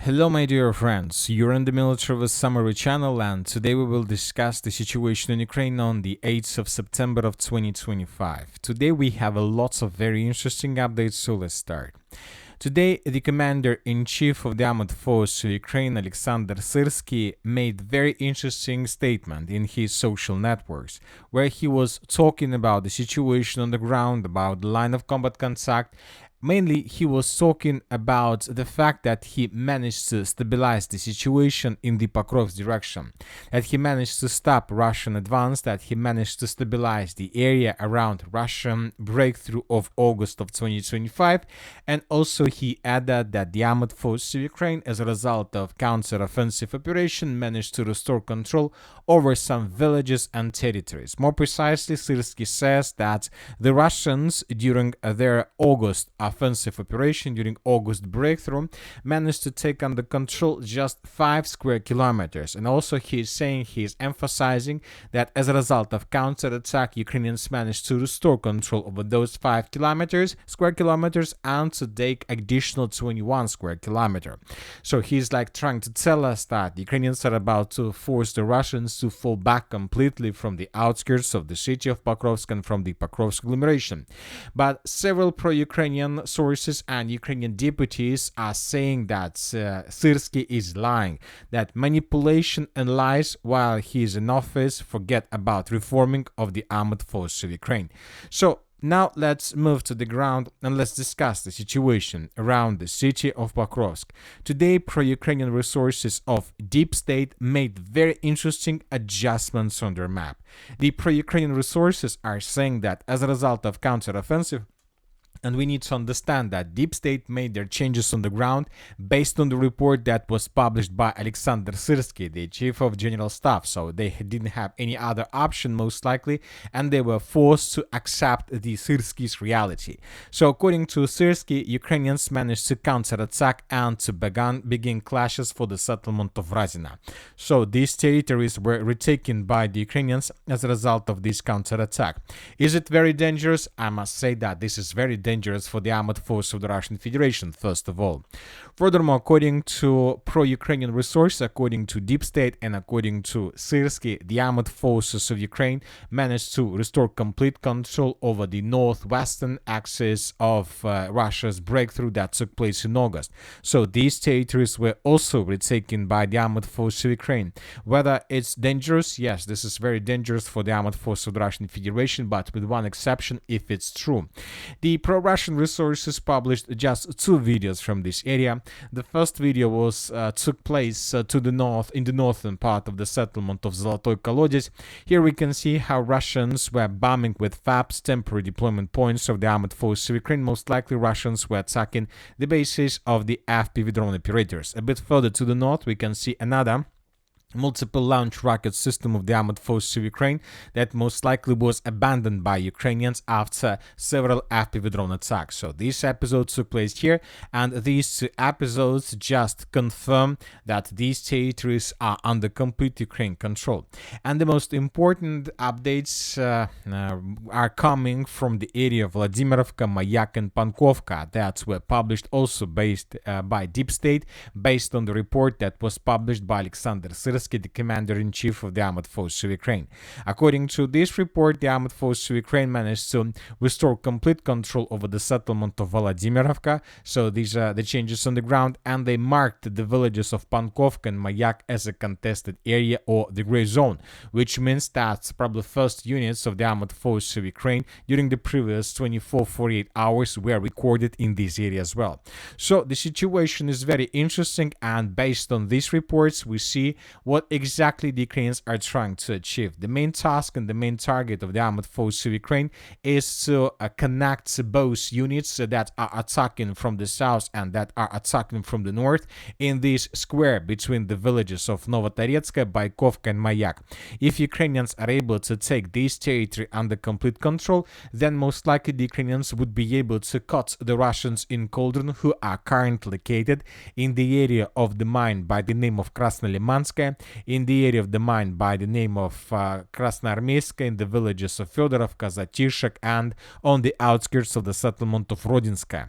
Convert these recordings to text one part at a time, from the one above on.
Hello, my dear friends. You're in the Military Summary channel, and today we will discuss the situation in Ukraine on the 8th of September of 2025. Today we have lots of very interesting updates, so let's start. Today, the commander-in-chief of the armed forces of Ukraine, Alexander Syrsky, made very interesting statement in his social networks, where he was talking about the situation on the ground, about the line of combat contact. Mainly, he was talking about the fact that he managed to stabilize the situation in the Pokrovsk direction, that he managed to stop Russian advance, that he managed to stabilize the area around Russian breakthrough of August of 2025, and also he added that the armed forces of Ukraine, as a result of counter-offensive operation, managed to restore control over some villages and territories. More precisely, Syrsky says that the Russians, during their August offensive operation, during August breakthrough, managed to take under control just 5 square kilometers. And also he's emphasizing that as a result of counterattack, Ukrainians managed to restore control over those 5 square kilometers, and to take additional 21 square kilometer. So he's like trying to tell us that the Ukrainians are about to force the Russians to fall back completely from the outskirts of the city of Pokrovsk and from the Pokrovsk agglomeration. But several pro-Ukrainian sources and Ukrainian deputies are saying that Syrsky is lying, that manipulation and lies while he is in office forget about reforming of the armed forces of Ukraine. So now let's move to the ground and let's discuss the situation around the city of Pokrovsk. Today, pro-Ukrainian resources of Deep State made very interesting adjustments on their map. The pro-Ukrainian resources are saying that as a result of counteroffensive, and we need to understand that Deep State made their changes on the ground based on the report that was published by Alexander Syrsky, the chief of general staff. So they didn't have any other option, most likely, and they were forced to accept the Syrsky's reality. So according to Syrsky, Ukrainians managed to counterattack and to begin clashes for the settlement of Razina. So these territories were retaken by the Ukrainians as a result of this counterattack. Is it very dangerous? I must say that this is very dangerous for the armed force of the Russian Federation, first of all. Furthermore, according to pro-Ukrainian resources, according to Deep State and according to Syrsky, the armed forces of Ukraine managed to restore complete control over the northwestern axis of Russia's breakthrough that took place in August. So these territories were also retaken by the armed forces of Ukraine. Whether it's dangerous, yes, this is very dangerous for the armed forces of the Russian Federation, but with one exception, if it's true. The pro-Russian resources published just 2 videos from this area. The first video took place to the north, in the northern part of the settlement of Zolotoy Kolodets. Here we can see how Russians were bombing with FAPs, temporary deployment points of the armed forces of Ukraine. Most likely Russians were attacking the bases of the FPV drone operators. A bit further to the north we can see another multiple launch rocket system of the armed forces of Ukraine that most likely was abandoned by Ukrainians after several FPV drone attacks. So these episodes took place here, and these 2 episodes just confirm that these territories are under complete Ukraine control. And the most important updates are coming from the area of Vladimirovka, Mayak and Pankovka that were published also based by Deep State, based on the report that was published by Alexander Syrsky, the commander-in-chief of the armed forces of Ukraine. According to this report, the armed forces of Ukraine managed to restore complete control over the settlement of Vladimirovka. So these are the changes on the ground, and they marked the villages of Pankovka and Mayak as a contested area or the gray zone, which means that probably first units of the armed forces of Ukraine during the previous 24-48 hours were recorded in this area as well. So the situation is very interesting, and based on these reports, we see what exactly the Ukrainians are trying to achieve. The main task and the main target of the armed forces of Ukraine is to connect both units that are attacking from the south and that are attacking from the north in this square between the villages of Novotoretska, Baikovka and Mayak. If Ukrainians are able to take this territory under complete control, then most likely the Ukrainians would be able to cut the Russians in Cauldron, who are currently located in the area of the mine by the name of Krasnolimanskaya, in the area of the mine by the name of Krasnoarmeyska, in the villages of Fedorovka, Zatishek, and on the outskirts of the settlement of Rodinskaya.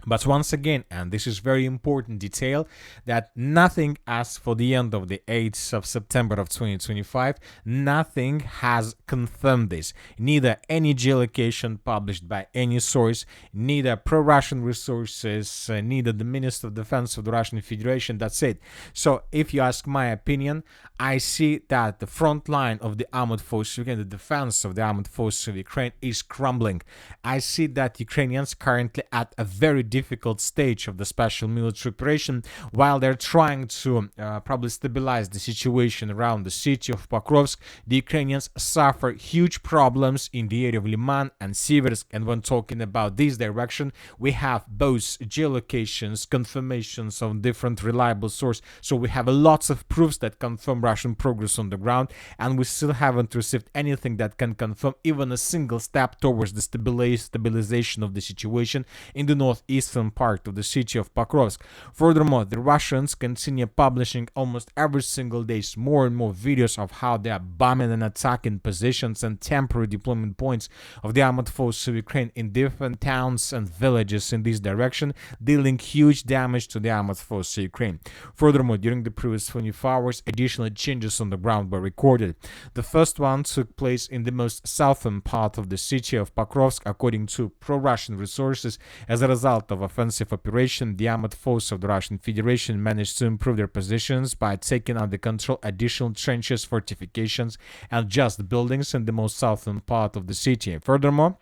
But once again, and this is very important detail, that nothing as for the end of the 8th of September of 2025, nothing has confirmed this. Neither any geolocation published by any source, neither pro-Russian resources, neither the Minister of Defense of the Russian Federation. That's it. So if you ask my opinion, I see that the front line of the armed forces of Ukraine, the defense of the armed forces of Ukraine, is crumbling. I see that Ukrainians currently at a very difficult stage of the special military operation, while they're trying to probably stabilize the situation around the city of Pokrovsk. The Ukrainians suffer huge problems in the area of Liman and Siversk, and when talking about this direction, we have both geolocations, confirmations of different reliable sources, so we have lots of proofs that confirm Russian progress on the ground, and we still haven't received anything that can confirm even a single step towards the stabilization of the situation in the northeastern part of the city of Pokrovsk. Furthermore, the Russians continue publishing almost every single day more and more videos of how they are bombing and attacking positions and temporary deployment points of the armed forces of Ukraine in different towns and villages in this direction, dealing huge damage to the armed forces of Ukraine. Furthermore, during the previous 24 hours, additional changes on the ground were recorded. The first one took place in the most southern part of the city of Pokrovsk, according to pro-Russian resources. As a result of offensive operation, the armed forces of the Russian Federation managed to improve their positions by taking under control additional trenches, fortifications, and just buildings in the most southern part of the city. Furthermore,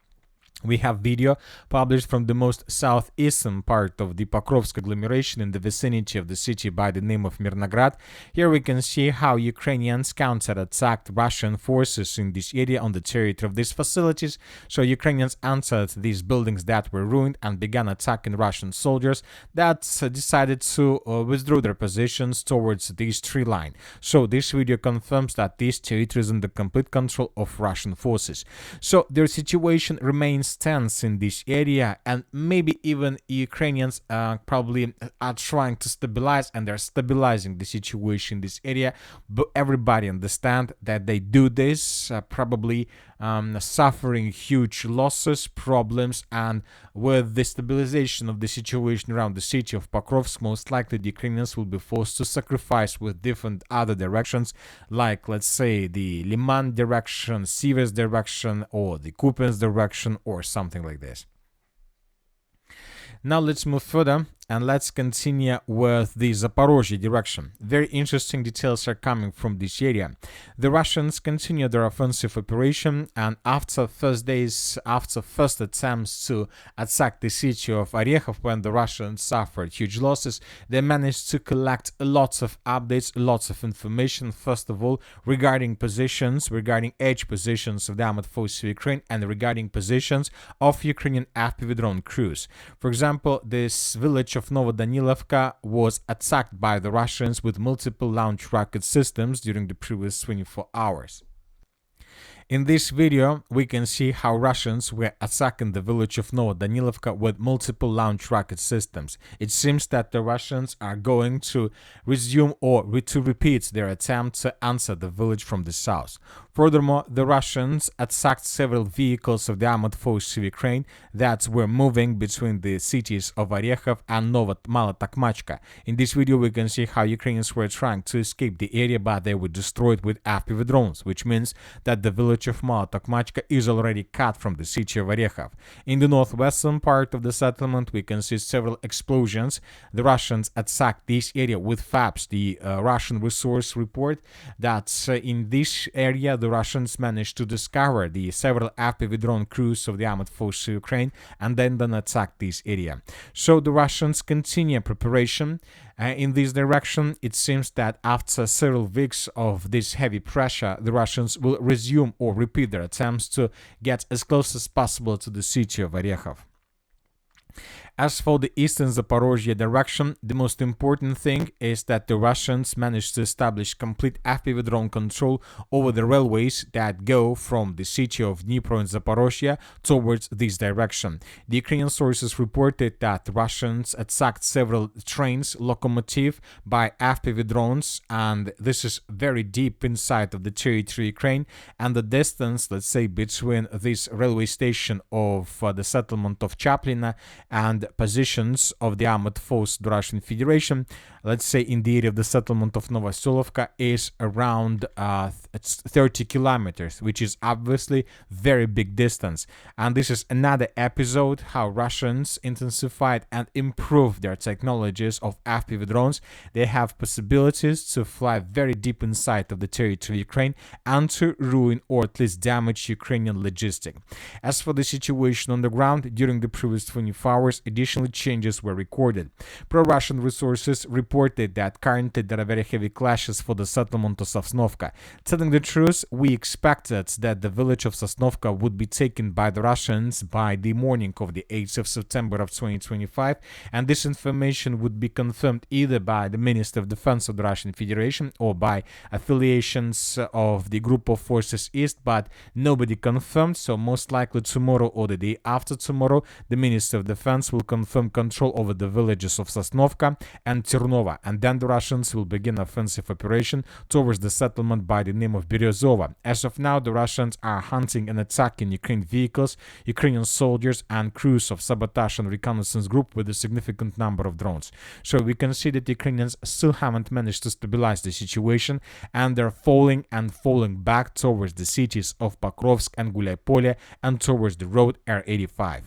we have video published from the most southeastern part of the Pokrovsk agglomeration in the vicinity of the city by the name of Mirnograd. Here we can see how Ukrainians counterattacked Russian forces in this area on the territory of these facilities. So Ukrainians entered these buildings that were ruined and began attacking Russian soldiers that decided to withdraw their positions towards this tree line. So this video confirms that this territory is under complete control of Russian forces. So their situation remains tense in this area, and maybe even Ukrainians probably are trying to stabilize, and they're stabilizing the situation in this area, but everybody understand that they do this probably suffering huge losses, problems, and with the stabilization of the situation around the city of Pokrovsk, most likely the Ukrainians will be forced to sacrifice with different other directions, like let's say the Liman direction, Siversk direction, or the Kupiansk direction, or something like this. Now let's move further and let's continue with the Zaporizhzhia direction. Very interesting details are coming from this area. The Russians continue their offensive operation, and after first attempts to attack the city of Zarichne, when the Russians suffered huge losses, they managed to collect lots of updates, lots of information, first of all, regarding positions, regarding edge positions of the armed forces of Ukraine, and regarding positions of Ukrainian FPV drone crews. For example, this village of Novodanilovka was attacked by the Russians with multiple launch rocket systems during the previous 24 hours. In this video, we can see how Russians were attacking the village of Novodanilovka with multiple launch rocket systems. It seems that the Russians are going to resume or to repeat their attempt to answer the village from the south. Furthermore, the Russians attacked several vehicles of the armed forces of Ukraine that were moving between the cities of Zarichne and Mala-Takhmachka. In this video, we can see how Ukrainians were trying to escape the area, but they were destroyed with FPV drones, which means that the village of Mala-Takhmachka is already cut from the city of Zarichne. In the northwestern part of the settlement, we can see several explosions. The Russians attacked this area with FABs. The Russian resource report that in this area, the Russians managed to discover the several FPV drone crews of the armed forces of Ukraine and then attack this area. So the Russians continue preparation in this direction. It seems that after several weeks of this heavy pressure, the Russians will resume or repeat their attempts to get as close as possible to the city of Zarichne. As for the eastern Zaporizhzhia direction, the most important thing is that the Russians managed to establish complete FPV drone control over the railways that go from the city of Dnipro and Zaporizhzhia towards this direction. The Ukrainian sources reported that the Russians attacked several trains, locomotive by FPV drones, and this is very deep inside of the territory of Ukraine, and the distance, let's say, between this railway station of the settlement of Chaplina and and positions of the armored force of the Russian Federation, let's say in the area of the settlement of Novoselovka, is around 30 kilometers, which is obviously very big distance. And this is another episode how Russians intensified and improved their technologies of FPV drones. They have possibilities to fly very deep inside of the territory of Ukraine and to ruin or at least damage Ukrainian logistics. As for the situation on the ground, during the previous 24 hours, additional changes were recorded. Pro-Russian resources reported that currently there are very heavy clashes for the settlement of Savnovka. Telling the truth, we expected that the village of Savnovka would be taken by the Russians by the morning of the 8th of September of 2025, and this information would be confirmed either by the Minister of Defense of the Russian Federation or by affiliations of the Group of Forces East, but nobody confirmed, so most likely tomorrow or the day after tomorrow, the Minister of Defense will confirm control over the villages of Sosnovka and Ternova, and then the Russians will begin offensive operation towards the settlement by the name of Berezova. As of now, the Russians are hunting and attacking Ukrainian vehicles, Ukrainian soldiers and crews of sabotage and reconnaissance group with a significant number of drones. So we can see that Ukrainians still haven't managed to stabilize the situation, and they're falling back towards the cities of Pokrovsk and Gulyapole and towards the road R85.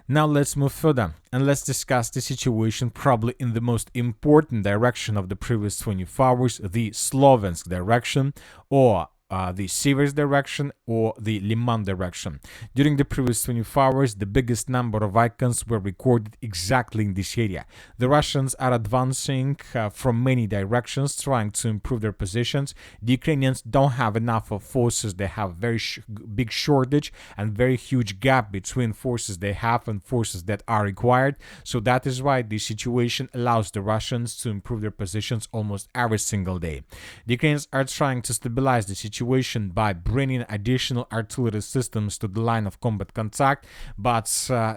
Now let's move further and let's discuss the situation probably in the most important direction of the previous 24 hours, the Sloviansk direction, or the Siversk direction, or the Liman direction. During the previous 24 hours, the biggest number of icons were recorded exactly in this area. The Russians are advancing from many directions, trying to improve their positions. The Ukrainians don't have enough of forces. They have very big shortage and very huge gap between forces they have and forces that are required. So that is why the situation allows the Russians to improve their positions almost every single day. The Ukrainians are trying to stabilize the situation by bringing additional artillery systems to the line of combat contact, but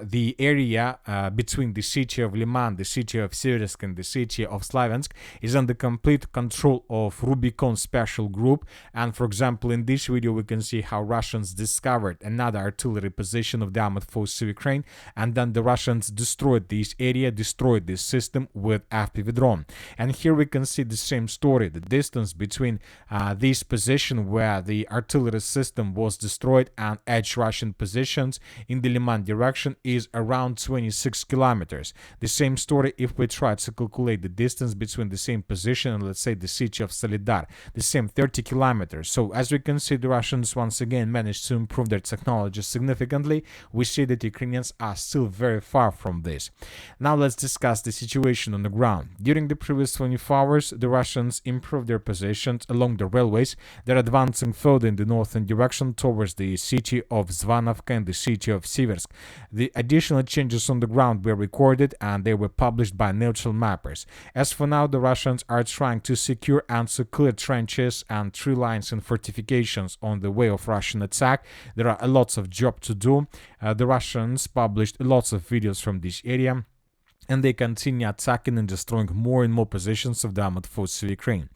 the area between the city of Liman, the city of Siversk, and the city of Sloviansk is under complete control of Rubicon Special Group. And for example, in this video we can see how Russians discovered another artillery position of the armored forces of Ukraine, and then the Russians destroyed this area, destroyed this system with FPV drone. And here we can see the same story. The distance between this position where the artillery system was destroyed and edge Russian positions in the Liman direction is around 26 kilometers. The same story if we try to calculate the distance between the same position and let's say the city of Solidar, the same 30 kilometers. So as we can see, the Russians once again managed to improve their technology significantly. We see that Ukrainians are still very far from this. Now let's discuss the situation on the ground. During the previous 24 hours, the Russians improved their positions along the railways. They're advancing further in the northern direction towards the city of Savnovka and the city of Siversk. The additional changes on the ground were recorded and they were published by neutral mappers. As for now, the Russians are trying to secure and to clear trenches and tree lines and fortifications on the way of Russian attack. There are lots of job to do. The Russians published lots of videos from this area, and they continue attacking and destroying more and more positions of the armored forces of Ukraine.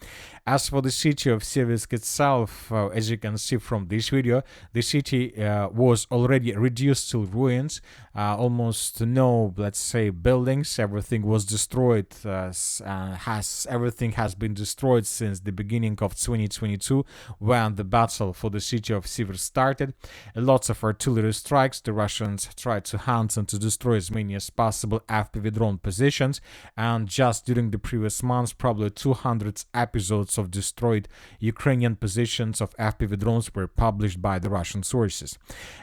As for the city of Siversk itself, as you can see from this video, the city was already reduced to ruins. Almost no, let's say, buildings. Everything was destroyed. Everything has been destroyed since the beginning of 2022, when the battle for the city of Siversk started. Lots of artillery strikes. The Russians tried to hunt and to destroy as many as possible FPV drone positions, and just during the previous months, probably 200 episodes of destroyed Ukrainian positions of FPV drones were published by the Russian sources.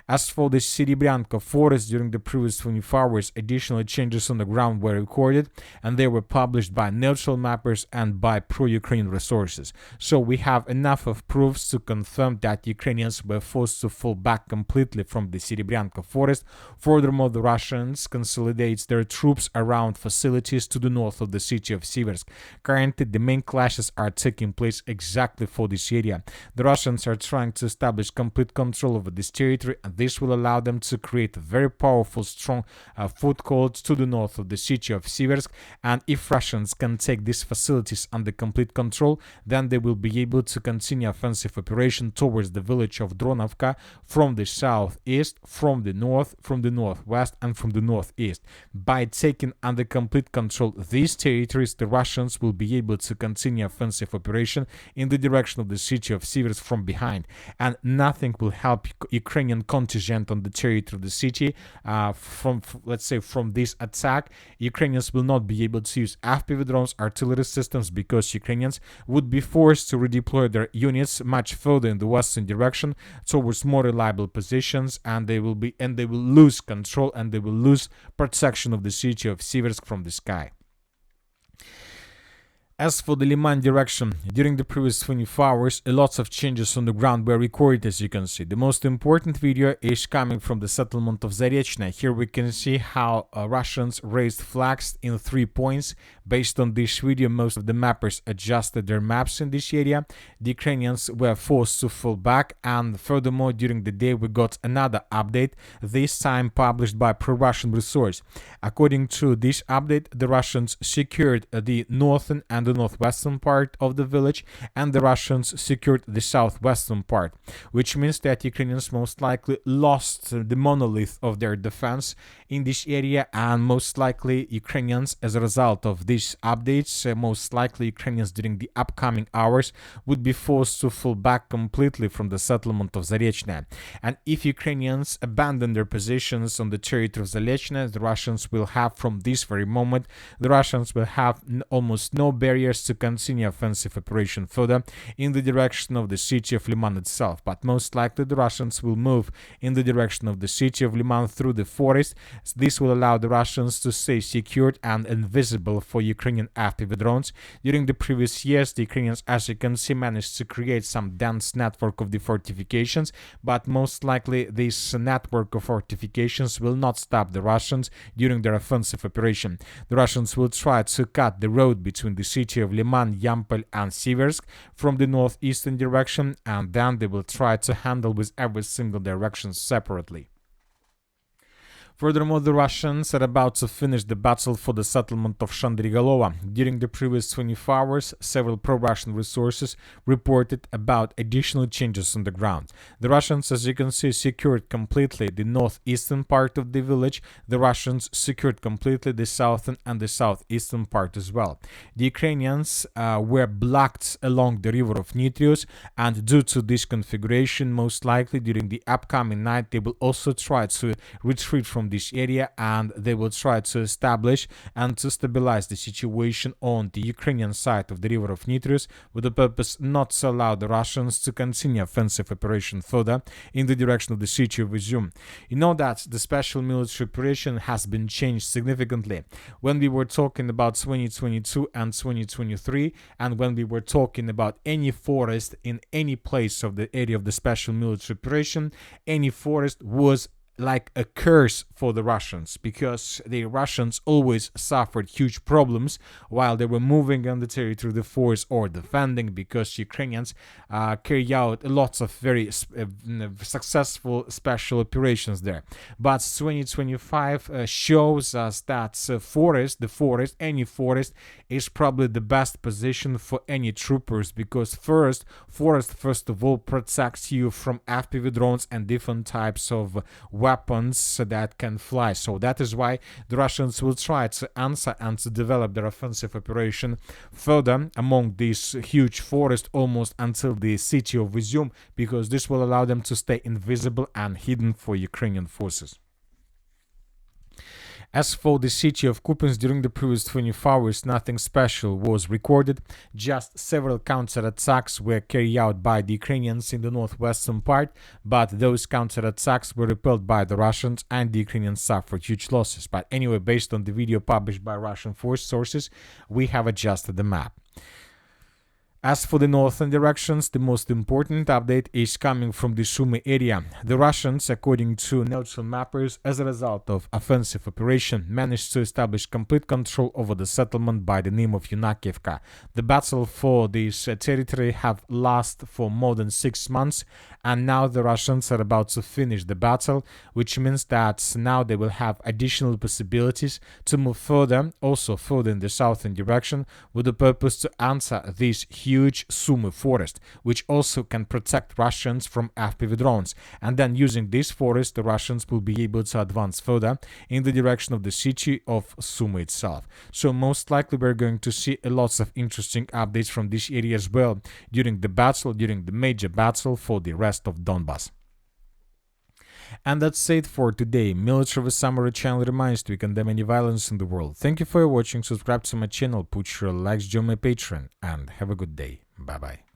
As for the Serebryanka forest, during the previous 24 hours, additional changes on the ground were recorded, and they were published by neutral mappers and by pro-Ukrainian resources. So we have enough of proofs to confirm that Ukrainians were forced to fall back completely from the Serebryanka forest. Furthermore, the Russians consolidate their troops around facilities to the north of the city of Siversk. Currently, the main clashes are taking taking place exactly for this area. The Russians are trying to establish complete control over this territory, and this will allow them to create a very powerful, strong foothold to the north of the city of Siversk. And if Russians can take these facilities under complete control, then they will be able to continue offensive operation towards the village of Dronovka from the southeast, from the north, from the northwest, and from the northeast. By taking under complete control these territories, the Russians will be able to continue offensive operation in the direction of the city of Siversk from behind, and nothing will help Ukrainian contingent on the territory of the city let's say from this attack. Ukrainians will not be able to use FPV drones, artillery systems, because Ukrainians would be forced to redeploy their units much further in the western direction towards more reliable positions, and they will lose control, and they will lose protection of the city of Siversk from the sky. As for the Liman direction, during the previous 24 hours, a lot of changes on the ground were recorded, as you can see. The most important video is coming from the settlement of Zarichne. Here we can see how Russians raised flags in 3 points. Based on this video, most of the mappers adjusted their maps in this area. The Ukrainians were forced to fall back, and furthermore, during the day we got another update, this time published by pro-Russian resource. According to this update, the Russians secured the northern and the northwestern part of the village, and the Russians secured the southwestern part, which means that Ukrainians most likely lost the monolith of their defense in this area, and most likely Ukrainians, as a result of these updates, most likely Ukrainians during the upcoming hours would be forced to fall back completely from the settlement of Zarichne. And if Ukrainians abandon their positions on the territory of Zarichne, the Russians will have, from this very moment, the Russians will have almost no barriers to continue offensive operation further in the direction of the city of Liman itself. But most likely the Russians will move in the direction of the city of Liman through the forest. This will allow the Russians to stay secured and invisible for Ukrainian FPV drones. During the previous years, the Ukrainians, as you can see, managed to create some dense network of the fortifications, but most likely this network of fortifications will not stop the Russians during their offensive operation. The Russians will try to cut the road between the city of Liman, Yampol, and Siversk from the northeastern direction, and then they will try to handle with every single direction separately. Furthermore, the Russians are about to finish the battle for the settlement of Shandrigolova. During the previous 24 hours, several pro-Russian resources reported about additional changes on the ground. The Russians, as you can see, secured completely the northeastern part of the village. The Russians secured completely the southern and the southeastern part as well. The Ukrainians were blocked along the river of Nitrius, and due to this configuration, most likely during the upcoming night, they will also try to retreat from this area, and they will try to establish and to stabilize the situation on the Ukrainian side of the river of Nitrius, with the purpose not to allow the Russians to continue offensive operation further in the direction of the city of Izum. You know that the special military operation has been changed significantly. When we were talking about 2022 and 2023, and when we were talking about any forest in any place of the area of the special military operation, any forest was like a curse for the Russians, because the Russians always suffered huge problems while they were moving on the territory of the force or defending, because Ukrainians carry out lots of very successful special operations there. But 2025 shows us that any forest is probably the best position for any troopers, because forest first of all protects you from FPV drones and different types of weapons that can fly. So that is why the Russians will try to answer and to develop their offensive operation further among these huge forests almost until the city of Izum, because this will allow them to stay invisible and hidden for Ukrainian forces. As for the city of Kupiansk, during the previous 24 hours, nothing special was recorded. Just several counterattacks were carried out by the Ukrainians in the northwestern part, but those counterattacks were repelled by the Russians, and the Ukrainians suffered huge losses. But anyway, based on the video published by Russian force sources, we have adjusted the map. As for the northern directions, the most important update is coming from the Sumy area. The Russians, according to neutral mappers, as a result of offensive operation, managed to establish complete control over the settlement by the name of Yunakivka. The battle for this territory have lasted for more than 6 months, and now the Russians are about to finish the battle, which means that now they will have additional possibilities to move further, also further in the southern direction, with the purpose to answer this huge Sumy forest, which also can protect Russians from FPV drones. And then using this forest, the Russians will be able to advance further in the direction of the city of Sumy itself. So most likely we're going to see lots of interesting updates from this area as well during the battle, during the major battle for the rest of Donbass. And that's it for today. Military Summary channel reminds you we condemn any violence in the world. Thank you for watching, subscribe to my channel, put your likes, join my Patreon, and have a good day. Bye bye.